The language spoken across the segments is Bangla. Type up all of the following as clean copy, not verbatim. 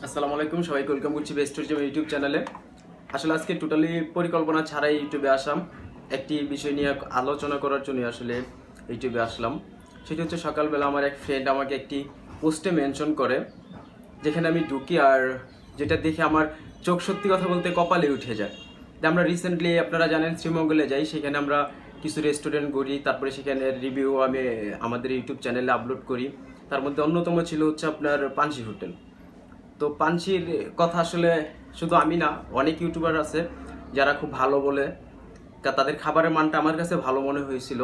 আসসালামু আলাইকুম, সবাইকে ওয়েলকাম করছি বেস্ট টুরিজম ইউটিউব চ্যানেলে। আসলে আজকে টোটালি পরিকল্পনা ছাড়াই ইউটিউবে আসলাম, একটি বিষয় নিয়ে আলোচনা করার জন্য আসলে ইউটিউবে আসলাম। সেটি হচ্ছে সকালবেলা আমার এক ফ্রেন্ড আমাকে একটি পোস্টে মেনশন করে, যেখানে আমি ঢুকি আর যেটা দেখে আমার চোখ সত্যি কথা বলতে কপালে উঠে যায়। যে আমরা রিসেন্টলি আপনারা জানেন শ্রীমঙ্গলে যাই, সেখানে আমরা কিছু রেস্টুরেন্ট ঘুরি, তারপরে সেখানে রিভিউ আমি আমাদের ইউটিউব চ্যানেলে আপলোড করি। তার মধ্যে অন্যতম ছিল হচ্ছে আপনার পানশি হোটেল। তো পানশির কথা আসলে শুধু আমি না, অনেক ইউটিউবার আছে যারা খুব ভালো বলে, তাদের খাবারের মানটা আমার কাছে ভালো মনে হয়েছিল।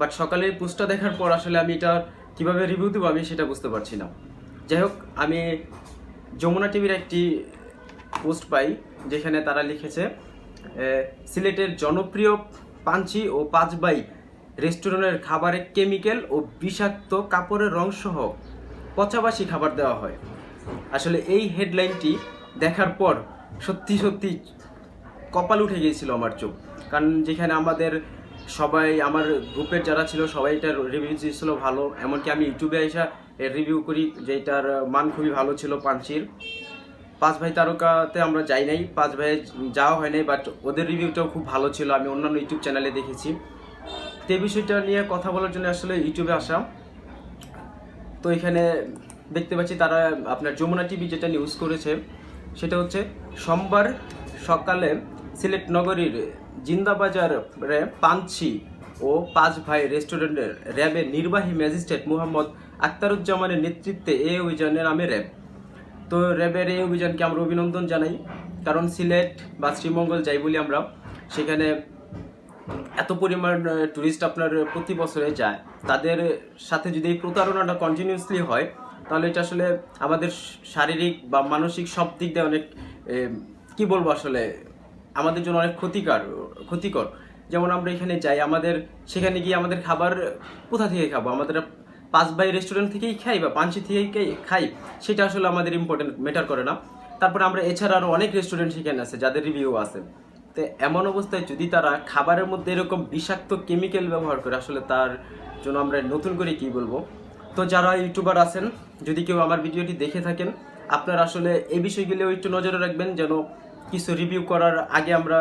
বাট সকালে পোস্টটা দেখার পর আসলে আমি এটা কীভাবে রিভিউ দেবো আমি সেটা বুঝতে পারছি না। যাই হোক, আমি যমুনা টিভির একটি পোস্ট পাই, যেখানে তারা লিখেছে সিলেটের জনপ্রিয় পানশি ও পাঁচবাই রেস্টুরেন্টের খাবারে কেমিক্যাল ও বিষাক্ত কাপড়ের রংসহ পচাবাসি খাবার দেওয়া হয়। আসলে এই হেডলাইনটি দেখার পর সত্যি সত্যি কপাল উঠে গিয়েছিল আমার চোখ। কারণ যেখানে আমাদের সবাই, আমার গ্রুপের যারা ছিল সবাই এটার রিভিউ দিয়েছিল ভালো, এমনকি আমি ইউটিউবে এসে এর রিভিউ করি যে এটার মান খুবই ভালো ছিল। পানশির পাঁচ ভাই তারকাতে আমরা যাই নাই, পাঁচ ভাইয়ে যাওয়া হয় নাই, বাট ওদের রিভিউটাও খুব ভালো ছিল, আমি অন্যান্য ইউটিউব চ্যানেলে দেখেছি। তো এই বিষয়টা নিয়ে কথা বলার জন্য আসলে ইউটিউবে আসা। তো এখানে দেখতে পাচ্ছি তারা আপনার যমুনা টিভি যেটা নিউজ করেছে, সেটা হচ্ছে সোমবার সকালে সিলেট নগরীর জিন্দাবাজারে পানশি ও পাঁচ ভাই রেস্টুরেন্টের র্যাবের নির্বাহী ম্যাজিস্ট্রেট মোহাম্মদ আখতারুজ্জামানের নেতৃত্বে এই অভিযানের নামে র্যাব। তো র্যাবের এই অভিযানকে আমরা অভিনন্দন জানাই, কারণ সিলেট বা শ্রীমঙ্গল যাই বলি আমরা, সেখানে এত পরিমাণ টুরিস্ট আপনার প্রতি বছরে যায়। তাদের সাথে যদি এই প্রতারণাটা কন্টিনিউসলি হয়, তাহলে এটা আসলে আমাদের শারীরিক বা মানসিক সব দিক দিয়ে অনেক কি বলবো, আসলে আমাদের জন্য অনেক ক্ষতিকর। যেমন আমরা এখানে যাই, আমাদের সেখানে গিয়ে আমাদের খাবার কোথা থেকে খাবো, আমাদের পাঁচ ভাই রেস্টুরেন্ট থেকেই খাই বা পানশি থেকেই খাই, সেটা আসলে আমাদের ইম্পর্টেন্ট ম্যাটার করে না। তারপরে আমরা এছাড়া আরও অনেক রেস্টুরেন্ট সেখানে আছে যাদের রিভিউ আছে। তো এমন অবস্থায় যদি তারা খাবারের মধ্যে এরকম বিষাক্ত কেমিক্যাল ব্যবহার করে, আসলে তার জন্য আমরা নতুন করে কি বলবো। তো যারা ইউটিউবার আছেন, যদি কেউ আমার ভিডিওটি দেখে থাকেন, আপনারা আসলে এই বিষয়গুলো একটু নজরে রাখবেন, যেন কিছু রিভিউ করার আগে আমরা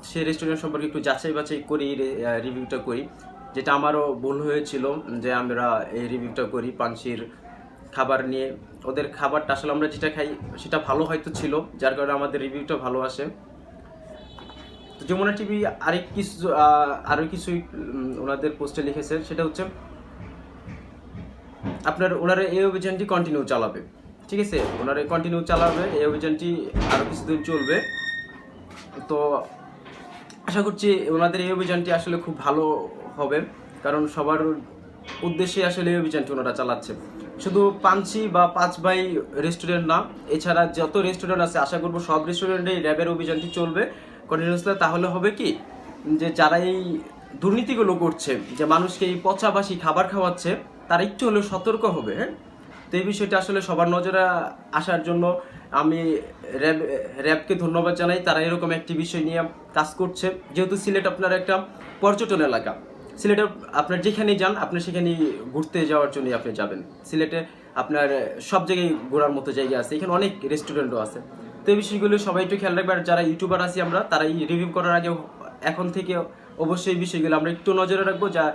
সেই রেস্টুরেন্ট সম্পর্কে একটু যাচাই বাছাই করি, রিভিউটা করি। যেটা আমারও ভুল হয়েছিল যে আমরা এই রিভিউটা করি পানশির খাবার নিয়ে। ওদের খাবারটা আসলে আমরা যেটা খাই সেটা ভালো হয়তো ছিল, যার কারণে আমাদের রিভিউটা ভালো আসে। তো যমুনা টিভি আরও কিছু ওনাদের পোস্টে লিখেছে, সেটা হচ্ছে আপনার ওনারা এই অভিযানটি কন্টিনিউ চালাবে। ঠিক আছে, ওনারা কন্টিনিউ চালাবে, এই অভিযানটি আরও কিছুদিন চলবে। তো আশা করছি ওনাদের এই অভিযানটি আসলে খুব ভালো হবে, কারণ সবার উদ্দেশ্যে আসলে এই অভিযানটি ওনারা চালাচ্ছে। শুধু পানশি বা পাঁচ ভাই রেস্টুরেন্ট না, এছাড়া যত রেস্টুরেন্ট আছে আশা করবো সব রেস্টুরেন্টেই র্যাবের অভিযানটি চলবে কন্টিনিউসলি। তাহলে হবে কি, যে যারা এই দুর্নীতিগুলো করছে, যে মানুষকে এই পচাবাসি খাবার খাওয়াচ্ছে, তারা একটু হলেও সতর্ক হবে। হ্যাঁ, তো এই বিষয়টা আসলে সবার নজরে আসার জন্য আমি র্যাবকে ধন্যবাদ জানাই। তারা এরকম একটি বিষয় নিয়ে কাজ করছে। যেহেতু সিলেট আপনার একটা পর্যটন এলাকা, সিলেটে আপনার যেখানেই যান আপনি সেখানেই ঘুরতে যাওয়ার জন্যই আপনি যাবেন। সিলেটে আপনার সব জায়গায় ঘোরার মতো জায়গা আছে, এখানে অনেক রেস্টুরেন্টও আছে। তো এই বিষয়গুলো সবাই একটু খেয়াল রাখবে। আর যারা ইউটিউবার আছি আমরা, তারা এই রিভিউ করার আগে এখন থেকে অবশ্যই এই বিষয়গুলো আমরা একটু নজরে রাখবো, যা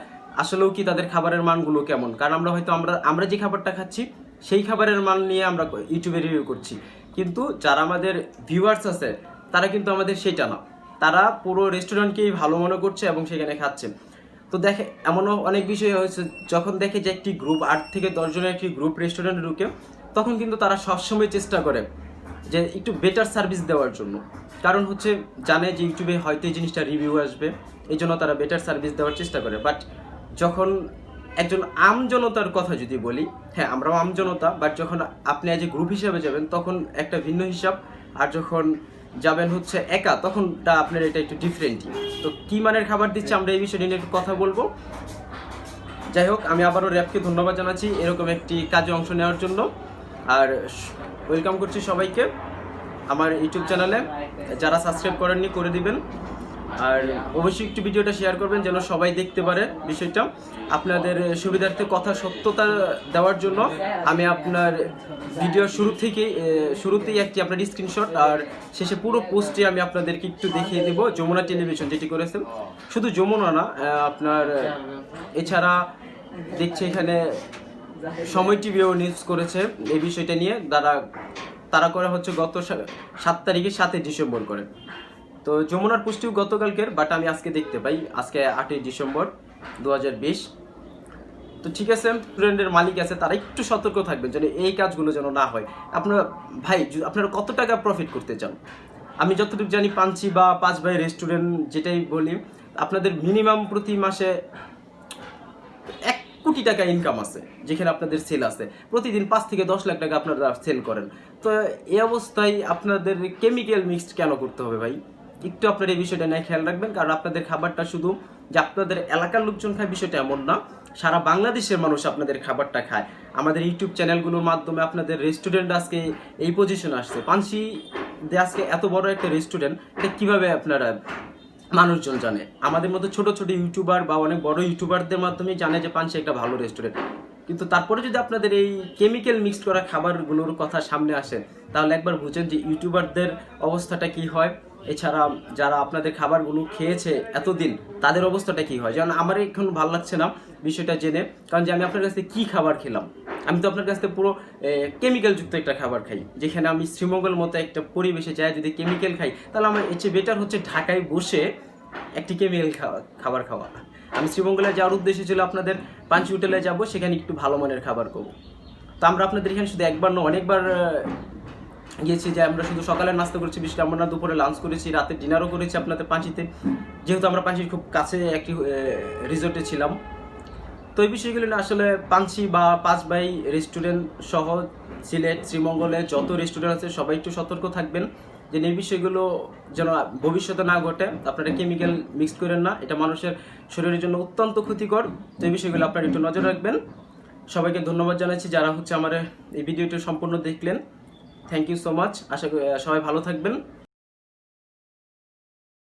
আসলেও কি তাদের খাবারের মানগুলো কেমন। কারণ আমরা হয়তো আমরা যে খাবারটা খাচ্ছি সেই খাবারের মান নিয়ে আমরা ইউটিউবে রিভিউ করছি, কিন্তু যারা আমাদের ভিউয়ার্স আছে তারা কিন্তু আমাদের সেটা না, তারা পুরো রেস্টুরেন্টকেই ভালো মনে করছে এবং সেখানে খাচ্ছে। তো দেখে এমনও অনেক বিষয় হয়েছে, যখন দেখে যে একটি গ্রুপ 8 থেকে 10 জনের একটি গ্রুপ রেস্টুরেন্টে ঢুকে, তখন কিন্তু তারা সবসময় চেষ্টা করে যে একটু বেটার সার্ভিস দেওয়ার জন্য। কারণ হচ্ছে জানে যে ইউটিউবে হয়তো এই জিনিসটা রিভিউ আসবে, এই জন্য তারা বেটার সার্ভিস দেওয়ার চেষ্টা করে। বাট যখন একজন আমজনতার কথা যদি বলি, হ্যাঁ আমরাও আমজনতা, বাট যখন আপনি এজ এ গ্রুপ হিসাবে যাবেন তখন একটা ভিন্ন হিসাব, আর যখন যাবেন হচ্ছে একা তখনটা আপনার এটা একটু ডিফারেন্টই। তো কী মানের খাবার দিচ্ছে আমরা এই বিষয়টি নিয়ে একটু কথা বলবো। যাই হোক, আমি আবারও র্যাবকে ধন্যবাদ জানাচ্ছি এরকম একটি কাজে অংশ নেওয়ার জন্য, আর ওয়েলকাম করছি সবাইকে আমার ইউটিউব চ্যানেলে। যারা সাবস্ক্রাইব করেননি করে দিবেন। আর অবশ্যই একটু ভিডিওটা শেয়ার করবেন যেন সবাই দেখতে পারে বিষয়টা। আপনাদের সুবিধার্থে কথা সত্যতা দেওয়ার জন্য আমি আপনার ভিডিও শুরুতেই একটি আপনার স্ক্রিনশট আর শেষে পুরো পোস্টে আমি আপনাদেরকে একটু দেখিয়ে দেবো যমুনা টেলিভিশন যেটি করেছেন। শুধু যমুনা না, আপনার এছাড়া দেখছি এখানে সময় টিভিও নিউজ করেছে এই বিষয়টা নিয়ে। তারা করে হচ্ছে গত 7 তারিখে 7 ডিসেম্বর করে। তো যমুনার পোস্টটিও গতকালকের, বাট আমি আজকে দেখতে পাই, আজকে 8 ডিসেম্বর 2020। তো ঠিক আছে, রেস্টুরেন্টের মালিক আছে তারা একটু সতর্ক থাকবেন যেন এই কাজগুলো যেন না হয়। আপনারা ভাই আপনারা কত টাকা প্রফিট করতে চান? আমি যতটুকু জানি পাঞ্চি বা 5 ভাই রেস্টুরেন্ট যেটাই বলি, আপনাদের মিনিমাম প্রতি মাসে 1 কোটি টাকা ইনকাম আছে, যেখানে আপনাদের সেল আছে প্রতিদিন 5 থেকে 10 লাখ টাকা আপনারা সেল করেন। তো এই অবস্থায় আপনাদের কেমিক্যাল মিক্সড কেন করতে হবে ভাই? একটু আপনার এই বিষয়টা নিয়ে খেয়াল রাখবেন, কারণ আপনাদের খাবারটা শুধু যে আপনাদের এলাকার লোকজন খায় বিষয়টা এমন না, সারা বাংলাদেশের মানুষ আপনাদের খাবারটা খায়। আমাদের ইউটিউব চ্যানেলগুলোর মাধ্যমে আপনাদের রেস্টুরেন্ট আজকে এই পজিশনে আসছে। পাঞ্চি আজকে এত বড় একটা রেস্টুরেন্ট, এটা কীভাবে আপনারা মানুষজন জানে? আমাদের মতো ছোট ছোট ইউটিউবার বা অনেক বড় ইউটিউবারদের মাধ্যমে জানে যে পাঞ্চি একটা ভালো রেস্টুরেন্ট। কিন্তু তারপরে যদি আপনাদের এই কেমিক্যাল মিক্সড করা খাবারগুলোর কথা সামনে আসে, তাহলে একবার বুঝেন যে ইউটিউবারদের অবস্থাটা কি হয়। এছাড়া যারা আপনাদের খাবারগুলো খেয়েছে এতদিন তাদের অবস্থাটা কি হয়। যেমন আমার এখন ভালো লাগছে না বিষয়টা জেনে, কারণ যে আমি আপনার কাছ থেকে কী খাবার খেলাম। আমি তো আপনার কাছ থেকে পুরো কেমিক্যালযুক্ত একটা খাবার খাই, যেখানে আমি শ্রীমঙ্গল মতো একটা পরিবেশে যাই যদি কেমিক্যাল খাই, তাহলে আমার এর চেয়ে বেটার হচ্ছে ঢাকায় বসে একটি কেমিক্যাল খাবার খাওয়া। আমি শ্রীমঙ্গলে যাওয়ার উদ্দেশ্য ছিল আপনাদের পাঞ্চি হোটেলে যাব, সেখানে একটু ভালো মানের খাবার খাবো। তো আমরা আপনাদের এখানে শুধু একবার না অনেকবার গিয়েছি, যে আমরা শুধু সকালে নাস্তা করেছি, বিশেষ আমরা দুপুরে লাঞ্চ করেছি, রাতে ডিনারও করেছি আপনাদের পাঞ্চিতে, যেহেতু আমরা পাঞ্চির খুব কাছে একটি রিসোর্টে ছিলাম। তো এই বিষয়গুলো না আসলে পাঞ্চি বা 5 ভাই রেস্টুরেন্ট সহ সিলেট শ্রীমঙ্গলে যত রেস্টুরেন্ট আছে সবাই একটু সতর্ক থাকবেন যে এই বিষয়গুলো যেন ভবিষ্যতে না ঘটে। আপনারা কেমিক্যাল মিক্সড করেন না, এটা মানুষের শরীরের জন্য অত্যন্ত ক্ষতিকর। তো এই বিষয়গুলো আপনারা একটু নজর রাখবেন। সবাইকে ধন্যবাদ জানাচ্ছি যারা হচ্ছে আমার এই ভিডিওটি সম্পূর্ণ দেখলেন। Thank you so much. আশা করি সবাই ভালো থাকবেন।